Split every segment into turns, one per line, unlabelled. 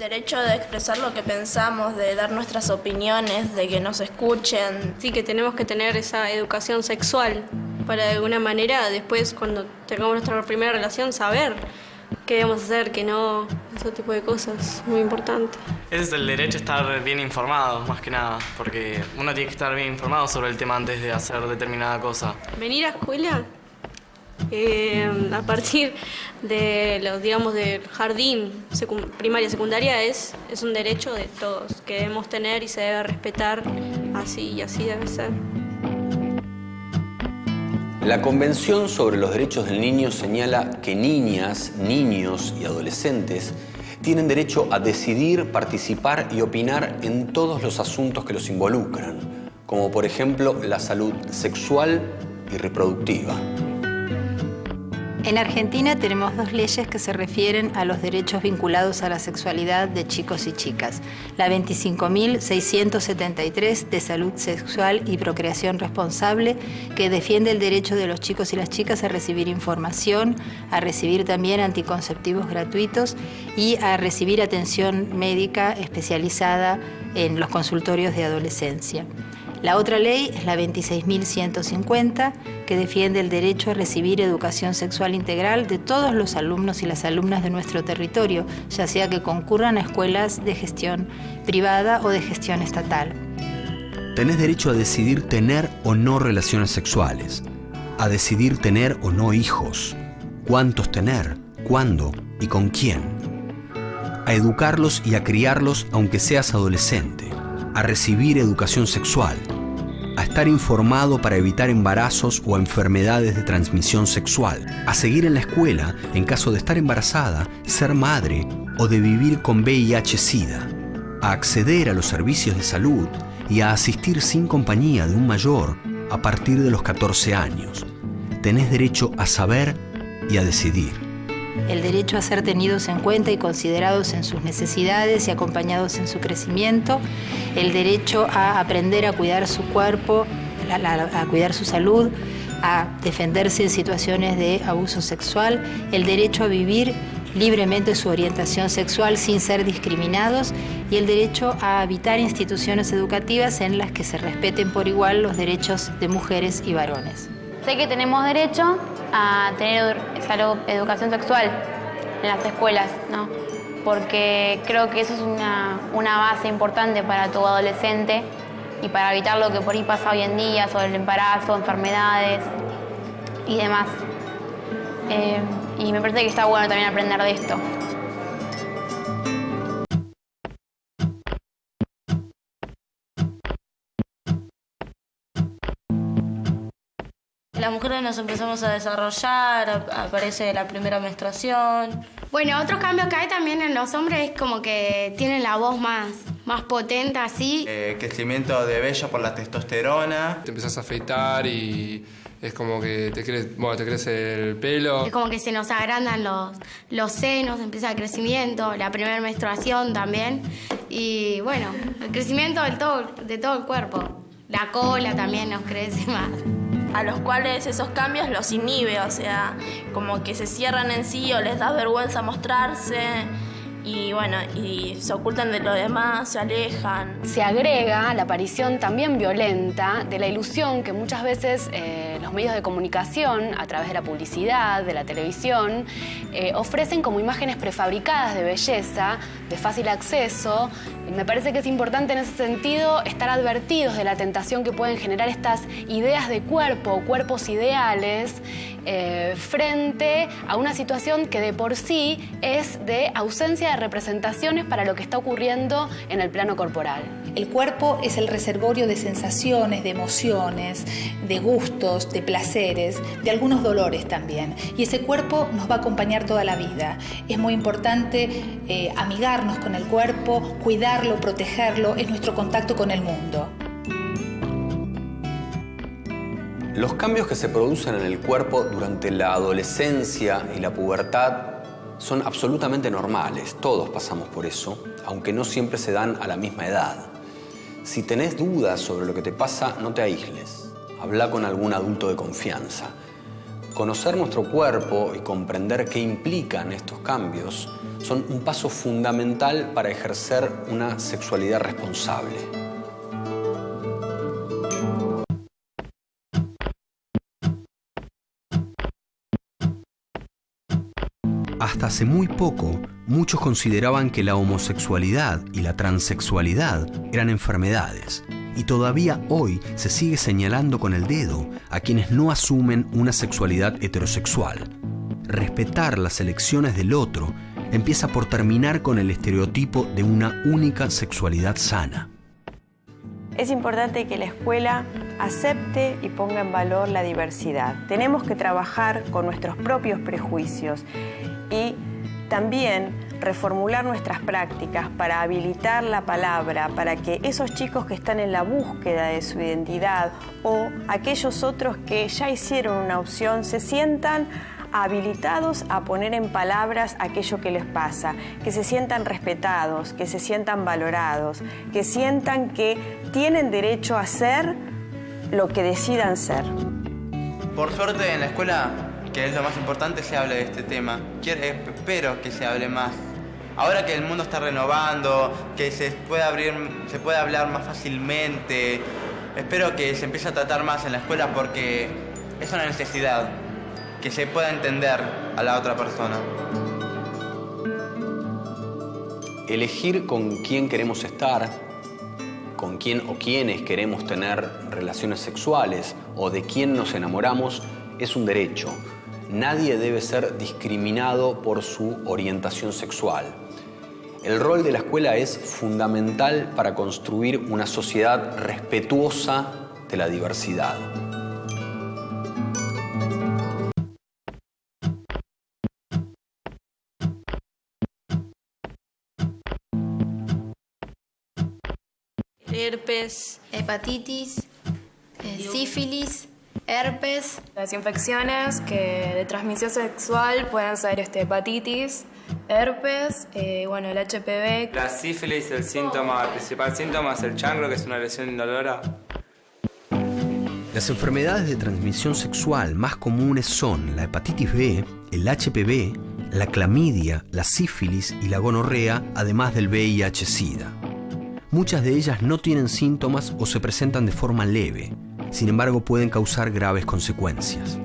Derecho de expresar lo que pensamos, de dar nuestras opiniones, de que nos escuchen.
Sí, que tenemos que tener esa educación sexual para de alguna manera después cuando tengamos nuestra primera relación saber qué debemos hacer, qué no, ese tipo de cosas, muy importante.
Ese es el derecho a estar bien informado, más que nada, porque uno tiene que estar bien informado sobre el tema antes de hacer determinada cosa.
Venir a escuela a partir de los, digamos, del jardín, primaria, secundaria, es un derecho de todos que debemos tener y se debe respetar así y así debe ser.
La Convención sobre los Derechos del Niño señala que niñas, niños y adolescentes tienen derecho a decidir, participar y opinar en todos los asuntos que los involucran, como por ejemplo la salud sexual y reproductiva.
En Argentina tenemos 2 leyes que se refieren a los derechos vinculados a la sexualidad de chicos y chicas. La 25.673 de salud sexual y procreación responsable, que defiende el derecho de los chicos y las chicas a recibir información, a recibir también anticonceptivos gratuitos y a recibir atención médica especializada en los consultorios de adolescencia. La otra ley es la 26.150, que defiende el derecho a recibir educación sexual integral de todos los alumnos y las alumnas de nuestro territorio, ya sea que concurran a escuelas de gestión privada o de gestión estatal.
Tenés derecho a decidir tener o no relaciones sexuales, a decidir tener o no hijos, cuántos tener, cuándo y con quién, a educarlos y a criarlos aunque seas adolescente, a recibir educación sexual, a estar informado para evitar embarazos o enfermedades de transmisión sexual, a seguir en la escuela en caso de estar embarazada, ser madre o de vivir con VIH-Sida, a acceder a los servicios de salud y a asistir sin compañía de un mayor a partir de los 14 años. Tenés derecho a saber y a decidir.
El derecho a ser tenidos en cuenta y considerados en sus necesidades y acompañados en su crecimiento, el derecho a aprender a cuidar su cuerpo, a cuidar su salud, a defenderse en situaciones de abuso sexual, el derecho a vivir libremente su orientación sexual sin ser discriminados y el derecho a habitar instituciones educativas en las que se respeten por igual los derechos de mujeres y varones.
Sé que tenemos derecho a tener educación sexual en las escuelas, ¿no? Porque creo que eso es una base importante para todo adolescente y para evitar lo que por ahí pasa hoy en día sobre el embarazo, enfermedades y demás. Y me parece que está bueno también aprender de esto.
Las mujeres nos empezamos a desarrollar, aparece la primera menstruación.
Bueno, otros cambios que hay también en los hombres es como que tienen la voz más potente, así.
Crecimiento de vello por la testosterona.
Te empezás a afeitar y es como que te crece el pelo.
Es como que se nos agrandan los senos, empieza el crecimiento, la primera menstruación también. Y bueno, el crecimiento de todo el cuerpo. La cola también nos crece más.
A los cuales esos cambios los inhibe, o sea, como que se cierran en sí o les da vergüenza mostrarse y bueno, y se ocultan de lo demás, se alejan.
Se agrega la aparición también violenta de la ilusión que muchas veces los medios de comunicación, a través de la publicidad, de la televisión, ofrecen como imágenes prefabricadas de belleza, de fácil acceso. Me parece que es importante en ese sentido estar advertidos de la tentación que pueden generar estas ideas de cuerpo o cuerpos ideales frente a una situación que de por sí es de ausencia de representaciones para lo que está ocurriendo en el plano corporal.
El cuerpo es el reservorio de sensaciones, de emociones, de gustos, de placeres, de algunos dolores también. Y ese cuerpo nos va a acompañar toda la vida. Es muy importante amigarnos con el cuerpo, cuidarlo, protegerlo, es nuestro contacto con el mundo.
Los cambios que se producen en el cuerpo durante la adolescencia y la pubertad son absolutamente normales. Todos pasamos por eso, aunque no siempre se dan a la misma edad. Si tenés dudas sobre lo que te pasa, no te aísles. Habla con algún adulto de confianza. Conocer nuestro cuerpo y comprender qué implican estos cambios son un paso fundamental para ejercer una sexualidad responsable.
Hasta hace muy poco, muchos consideraban que la homosexualidad y la transexualidad eran enfermedades. Y todavía hoy se sigue señalando con el dedo a quienes no asumen una sexualidad heterosexual. Respetar las elecciones del otro empieza por terminar con el estereotipo de una única sexualidad sana.
Es importante que la escuela acepte y ponga en valor la diversidad. Tenemos que trabajar con nuestros propios prejuicios y también reformular nuestras prácticas para habilitar la palabra, para que esos chicos que están en la búsqueda de su identidad o aquellos otros que ya hicieron una opción se sientan habilitados a poner en palabras aquello que les pasa, que se sientan respetados, que se sientan valorados, que sientan que tienen derecho a ser lo que decidan ser.
Por suerte en la escuela, que es lo más importante, se habla de este tema. Espero que se hable más. Ahora que el mundo está renovando, que se puede hablar más fácilmente, espero que se empiece a tratar más en la escuela porque es una necesidad, que se pueda entender a la otra persona.
Elegir con quién queremos estar, con quién o quiénes queremos tener relaciones sexuales o de quién nos enamoramos es un derecho. Nadie debe ser discriminado por su orientación sexual. El rol de la escuela es fundamental para construir una sociedad respetuosa de la diversidad.
Herpes,
hepatitis, sífilis, herpes.
Las infecciones de transmisión sexual pueden ser hepatitis, herpes, el HPV.
La sífilis, el principal síntoma es el chancro, que es una lesión indolora.
Las enfermedades de transmisión sexual más comunes son la hepatitis B, el HPV, la clamidia, la sífilis y la gonorrea, además del VIH-Sida. Muchas de ellas no tienen síntomas o se presentan de forma leve. Sin embargo, pueden causar graves consecuencias.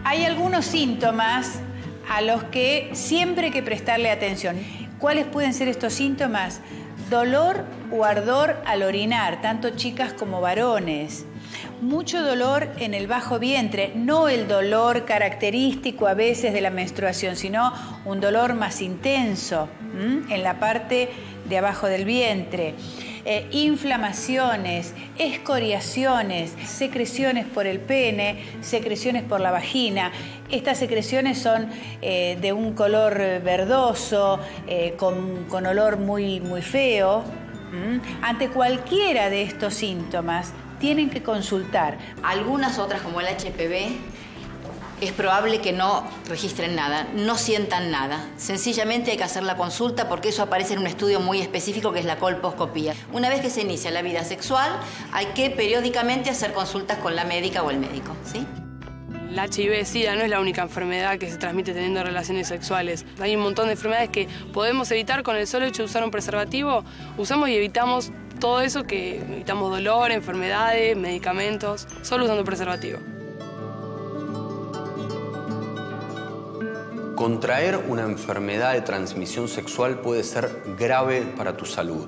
Hay algunos síntomas a los que siempre hay que prestarle atención. ¿Cuáles pueden ser estos síntomas? Dolor o ardor al orinar, tanto chicas como varones. Mucho dolor en el bajo vientre, no el dolor característico a veces de la menstruación, sino un dolor más intenso en la parte de abajo del vientre. Inflamaciones, escoriaciones, secreciones por el pene, secreciones por la vagina. Estas secreciones son de un color verdoso, con olor muy, muy feo. Ante cualquiera de estos síntomas, tienen que consultar.
Algunas otras, como el HPV, es probable que no registren nada, no sientan nada. Sencillamente hay que hacer la consulta porque eso aparece en un estudio muy específico que es la colposcopía. Una vez que se inicia la vida sexual, hay que periódicamente hacer consultas con la médica o el médico, ¿sí?
El HIV-Sida no es la única enfermedad que se transmite teniendo relaciones sexuales. Hay un montón de enfermedades que podemos evitar con el solo hecho de usar un preservativo. Usamos y evitamos todo eso, que evitamos dolor, enfermedades, medicamentos, solo usando preservativo.
Contraer una enfermedad de transmisión sexual puede ser grave para tu salud.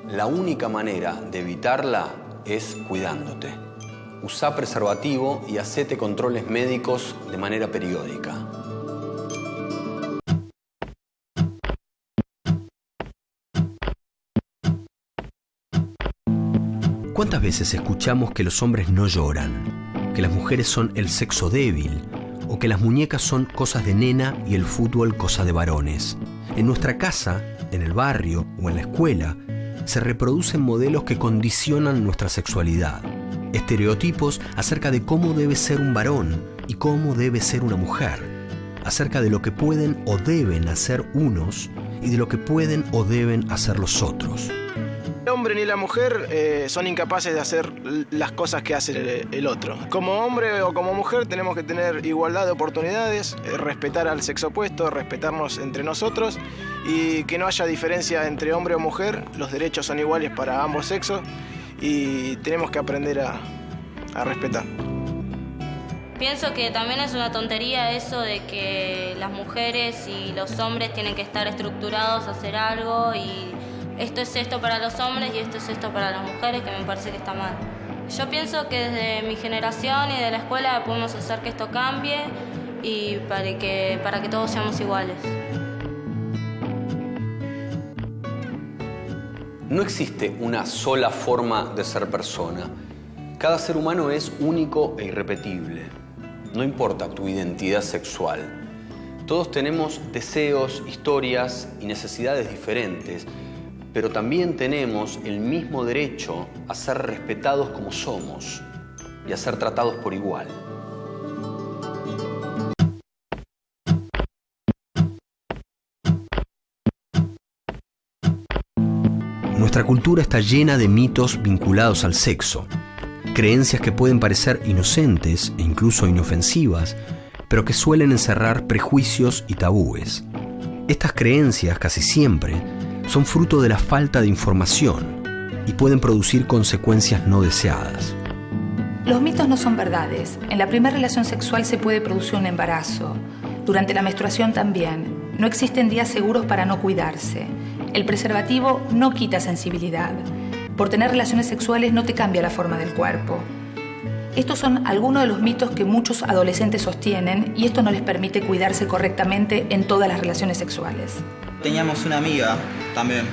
La única manera de evitarla es cuidándote. Usá preservativo y hacete controles médicos de manera periódica.
¿Cuántas veces escuchamos que los hombres no lloran, que las mujeres son el sexo débil o que las muñecas son cosas de nena y el fútbol cosa de varones? En nuestra casa, en el barrio o en la escuela se reproducen modelos que condicionan nuestra sexualidad, estereotipos acerca de cómo debe ser un varón y cómo debe ser una mujer, acerca de lo que pueden o deben hacer unos y de lo que pueden o deben hacer los otros.
Un hombre ni la mujer son incapaces de hacer las cosas que hace el otro. Como hombre o como mujer tenemos que tener igualdad de oportunidades, respetar al sexo opuesto, respetarnos entre nosotros y que no haya diferencia entre hombre o mujer. Los derechos son iguales para ambos sexos y tenemos que aprender a respetar.
Pienso que también es una tontería eso de que las mujeres y los hombres tienen que estar estructurados a hacer algo y esto es esto para los hombres y esto es esto para las mujeres, que me parece que está mal. Yo pienso que desde mi generación y de la escuela podemos hacer que esto cambie y para que todos seamos iguales.
No existe una sola forma de ser persona. Cada ser humano es único e irrepetible. No importa tu identidad sexual. Todos tenemos deseos, historias y necesidades diferentes, pero también tenemos el mismo derecho a ser respetados como somos y a ser tratados por igual.
Nuestra cultura está llena de mitos vinculados al sexo. Creencias que pueden parecer inocentes e incluso inofensivas, pero que suelen encerrar prejuicios y tabúes. Estas creencias, casi siempre, son fruto de la falta de información y pueden producir consecuencias no deseadas.
Los mitos no son verdades. En la primera relación sexual se puede producir un embarazo. Durante la menstruación también. No existen días seguros para no cuidarse. El preservativo no quita sensibilidad. Por tener relaciones sexuales no te cambia la forma del cuerpo. Estos son algunos de los mitos que muchos adolescentes sostienen y esto no les permite cuidarse correctamente en todas las relaciones sexuales.
Teníamos una amiga también,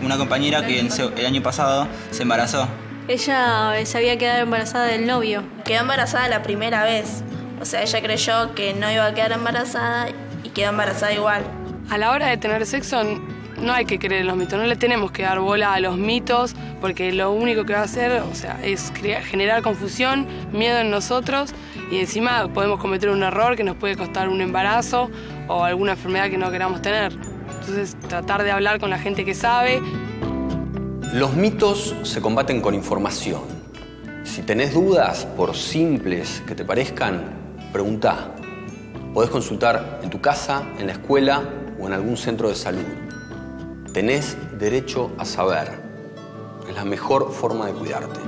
una compañera que el año pasado se embarazó.
Ella se había quedado embarazada del novio.
Quedó embarazada la primera vez. O sea, ella creyó que no iba a quedar embarazada y quedó embarazada igual.
A la hora de tener sexo no hay que creer en los mitos, no le tenemos que dar bola a los mitos porque lo único que va a hacer, es generar confusión, miedo en nosotros y encima podemos cometer un error que nos puede costar un embarazo o alguna enfermedad que no queramos tener. Entonces, tratar de hablar con la gente que sabe.
Los mitos se combaten con información. Si tenés dudas, por simples que te parezcan, preguntá. Podés consultar en tu casa, en la escuela o en algún centro de salud. Tenés derecho a saber. Es la mejor forma de cuidarte.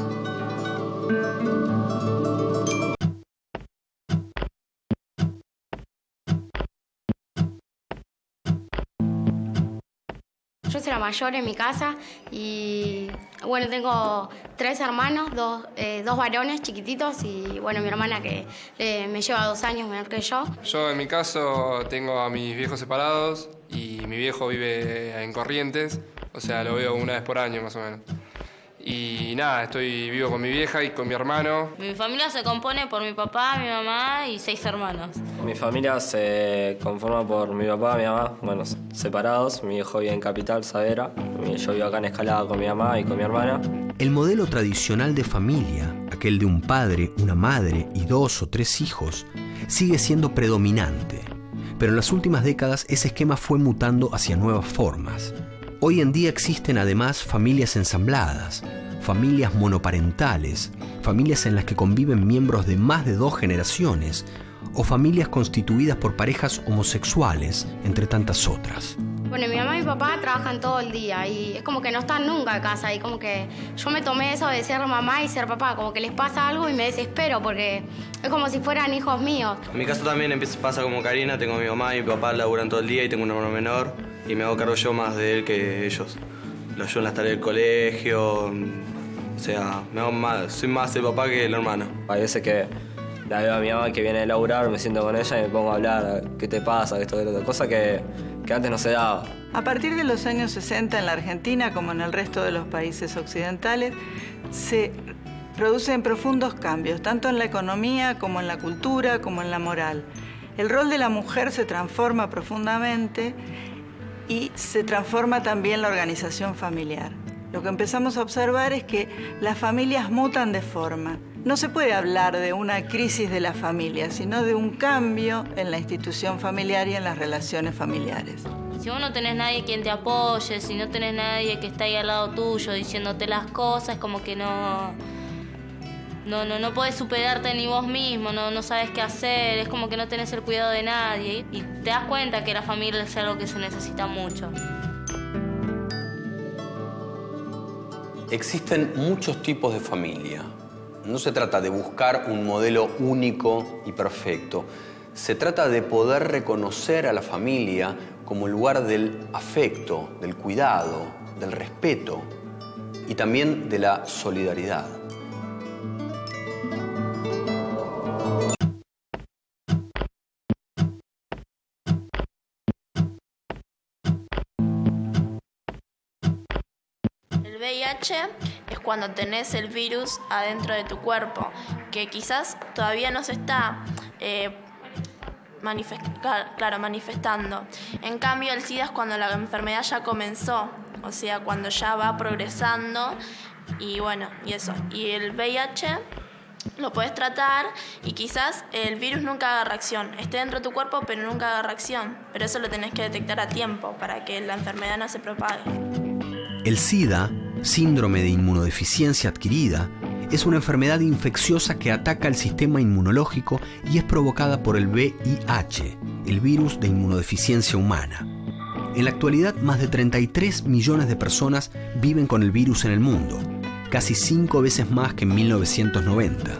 Yo soy la mayor en mi casa y bueno, tengo 3 hermanos, dos varones chiquititos y bueno, mi hermana que me lleva 2 años menor que yo.
Yo en mi caso tengo a mis viejos separados y mi viejo vive en Corrientes, o sea, lo veo una vez por año más o menos. Y nada, estoy vivo con mi vieja y con mi hermano.
Mi familia se compone por mi papá, mi mamá y 6 hermanos.
Mi familia se conforma por mi papá, mi mamá, bueno, separados. Mi hijo vive en Capital, Saavedra. Yo vivo acá en Escalada con mi mamá y con mi hermana.
El modelo tradicional de familia, aquel de un padre, una madre y 2 o 3 hijos, sigue siendo predominante. Pero en las últimas décadas ese esquema fue mutando hacia nuevas formas. Hoy en día existen además familias ensambladas, familias monoparentales, familias en las que conviven miembros de más de 2 generaciones, o familias constituidas por parejas homosexuales, entre tantas otras.
Bueno, mi mamá y mi papá trabajan todo el día y es como que no están nunca en casa y como que yo me tomé eso de ser mamá y ser papá, como que les pasa algo y me desespero porque es como si fueran hijos míos.
En mi caso también pasa como Karina, tengo a mi mamá y mi papá laburan todo el día y tengo un hermano menor y me hago cargo yo más de él que ellos. Lo ayudo en las tareas del colegio, o sea, soy más el papá que el hermano.
Hay veces que la veo a mi mamá que viene de laburar, me siento con ella y me pongo a hablar, ¿qué te pasa? Esto, que otra cosa que antes no se daba.
A partir de los años 60 en la Argentina, como en el resto de los países occidentales, se producen profundos cambios, tanto en la economía como en la cultura, como en la moral. El rol de la mujer se transforma profundamente y se transforma también la organización familiar. Lo que empezamos a observar es que las familias mutan de forma. no se puede hablar de una crisis de la familia, sino de un cambio en la institución familiar y en las relaciones familiares.
Si vos no tenés nadie quien te apoye, si no tenés nadie que está ahí al lado tuyo diciéndote las cosas, como que no podés superarte ni vos mismo, no sabes qué hacer, es como que no tenés el cuidado de nadie y te das cuenta que la familia es algo que se necesita mucho.
Existen muchos tipos de familia. No se trata de buscar un modelo único y perfecto. Se trata de poder reconocer a la familia como el lugar del afecto, del cuidado, del respeto y también de la solidaridad.
El VIH es cuando tenés el virus adentro de tu cuerpo, que quizás todavía no se está manifestando. En cambio, el SIDA es cuando la enfermedad ya comenzó, o sea, cuando ya va progresando y bueno, y eso. Y el VIH lo puedes tratar y quizás el virus nunca haga reacción. Esté dentro de tu cuerpo, pero nunca haga reacción. Pero eso lo tenés que detectar a tiempo para que la enfermedad no se propague.
El SIDA, síndrome de inmunodeficiencia adquirida, es una enfermedad infecciosa que ataca el sistema inmunológico y es provocada por el VIH, el virus de inmunodeficiencia humana. En la actualidad, más de 33 millones de personas viven con el virus en el mundo, casi 5 veces más que en 1990.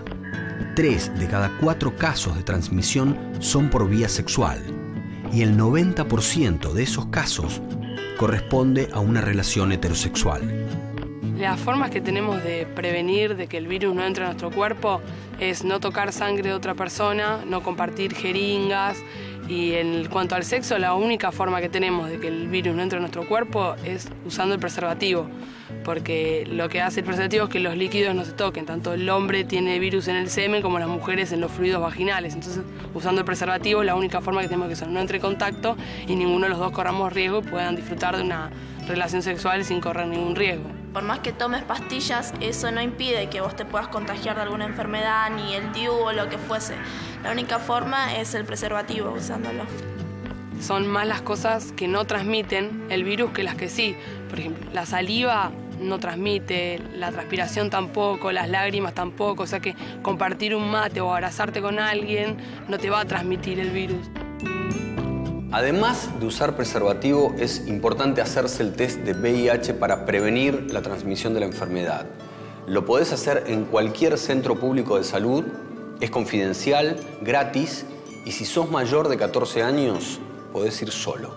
3 de cada 4 casos de transmisión son por vía sexual y el 90% de esos casos corresponde a una relación heterosexual.
Las formas que tenemos de prevenir de que el virus no entre a nuestro cuerpo es no tocar sangre de otra persona, no compartir jeringas y en cuanto al sexo, la única forma que tenemos de que el virus no entre a nuestro cuerpo es usando el preservativo, porque lo que hace el preservativo es que los líquidos no se toquen, tanto el hombre tiene virus en el semen como las mujeres en los fluidos vaginales, entonces usando el preservativo es la única forma que tenemos que no entre en contacto y ninguno de los dos corramos riesgo y puedan disfrutar de una relación sexual sin correr ningún riesgo.
Por más que tomes pastillas, eso no impide que vos te puedas contagiar de alguna enfermedad, ni el DIU o lo que fuese. La única forma es el preservativo, usándolo.
Son más las cosas que no transmiten el virus que las que sí. Por ejemplo, la saliva no transmite, la transpiración tampoco, las lágrimas tampoco. O sea que compartir un mate o abrazarte con alguien no te va a transmitir el virus.
Además de usar preservativo, es importante hacerse el test de VIH para prevenir la transmisión de la enfermedad. Lo podés hacer en cualquier centro público de salud, es confidencial, gratis, y si sos mayor de 14 años, podés ir solo.